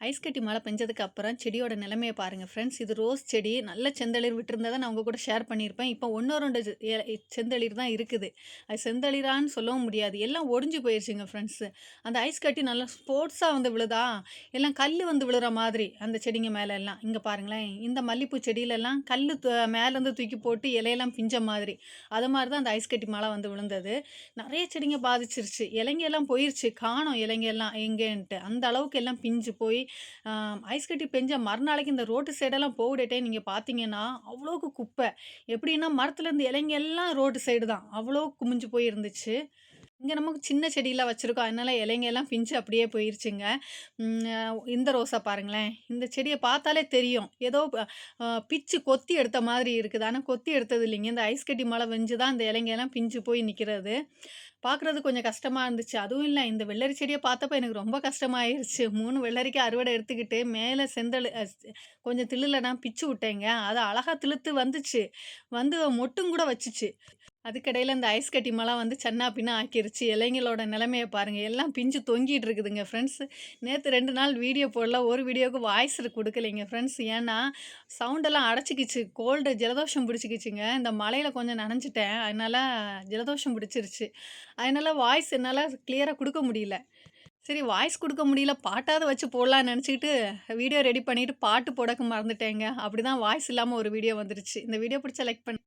Ice கட்டி மழை பெஞ்சதுக்கு அப்புறம் செடியோட நிலைமைய பாருங்க ஃப்ரெண்ட்ஸ். இது ரோஸ் செடி. நல்ல செந்தளிர் விட்டிருந்தத நான் உங்க கூட ஷேர் பண்ணியிருப்பேன். இப்போ 1 2 செந்தளிர் தான் இருக்குது. அது செந்தளிரான்னு சொல்லவும் முடியாது. எல்லாம் ஒடிஞ்சு போயிருச்சுங்க ஃப்ரெண்ட்ஸ். அந்த ஐஸ் கட்டி நல்லா ஸ்போர்ட்ஸா வந்து விழுதா, எல்லாம் கல்லு வந்து விழுற மாதிரி அந்த செடிங்க மேல எல்லாம். இங்க பாருங்களேன், இந்த மல்லிப்பூ செடியிலலாம் கல்லு மேலேருந்து தூக்கி போட்டு இலையெல்லாம் பிஞ்ச மாதிரி. அது மாரி தான் அந்த ஐஸ் கட்டி மழை வந்து விழுந்தது. நெறைய செடிங்க பாதிச்சிருச்சு. இலைங்க எல்லாம் போயிருச்சு. காணோம் இலைங்க எல்லாம் எங்கேன்ட்டு. அந்த அளவுக்கு எல்லாம் பிஞ்சு போய் அ ஐஸ் கட்டி பெஞ்ச மறுநாளைக்கு இந்த ரோட்டு சைடெல்லாம் போகுடட்டே நீங்க பார்த்தீங்கன்னா, அவ்வளோக்கு குப்பை. எப்படின்னா மரத்துலேருந்து இலைங்க எல்லாம் ரோட்டு சைடு தான். அவ்வளோ குமிஞ்சு போய் இருந்துச்சு. இங்க நமக்கு சின்ன செடிலாம் வச்சிருக்கோம். அதனால இலைங்க எல்லாம் பிஞ்சு அப்படியே போயிருச்சுங்க. ம் அ இந்த ரோஸா பாருங்களேன். இந்த செடிய பார்த்தாலே தெரியும். ஏதோ பிச்சு கொத்தி எடுத்த மாதிரி இருக்குது. ஆனா கொத்தி எடுத்தது இல்லைங்க. இந்த ஐஸ் கட்டி மழை பெஞ்சு தான் இந்த இலைங்க எல்லாம் பிஞ்சு போய் நிக்கிறது. பார்க்குறது கொஞ்சம் கஷ்டமா இருந்துச்சு. அதுவும் இல்ல, இந்த வெள்ளரி செடிய பார்த்தப்ப எனக்கு ரொம்ப கஷ்டமாயிருச்சு. 3 வெள்ளரிக்கா அறுவடை எடுத்துக்கிட்டு, மேல செந்தழு அ ஸ் கொஞ்சம் தில்லுல நான் பிச்சு விட்டேங்க. அது அழகா திலுத்து வந்துச்சு. வந்து மொட்டும் கூட வச்சுச்சு. அதுக்கிடையில இந்த ஐஸ் கட்டி மழை வந்து சன்னா பின்னா ஆக்கிருச்சு. இலைங்களோட நிலைமைய பாருங்க. எல்லாம் பிஞ்சு தொங்கிட்டு இருக்குதுங்க ஃப்ரெண்ட்ஸ். நேத்து 2 நாள் வீடியோ போடல. ஒரு வீடியோவுக்கு வாய்ஸ் குடுக்கலைங்க ஃப்ரெண்ட்ஸ். ஏன்னா, சவுண்டெல்லாம் அடைச்சுக்கிச்சு. ஜலதோஷம் பிடிச்சுக்கிச்சுங்க. இந்த மழையில கொஞ்சம் நனைஞ்சுட்டேன். அதனால ஜலதோஷம் பிடிச்சிருச்சு. அதனால வாய்ஸ் என்னால கிளியரா குடுக்க முடியல. சரி, வாய்ஸ் குடுக்க முடியல, பாட்டாவது வச்சு போடலான்னு நெனச்சுக்கிட்டு, வீடியோ ரெடி பண்ணிட்டு பாட்டு போடக்கு மறந்துட்டேங்க. அப்படிதான் வாய்ஸ் இல்லாம ஒரு வீடியோ வந்துருச்சு. இந்த வீடியோ பிடிச்சா லைக் பண்ணுங்க.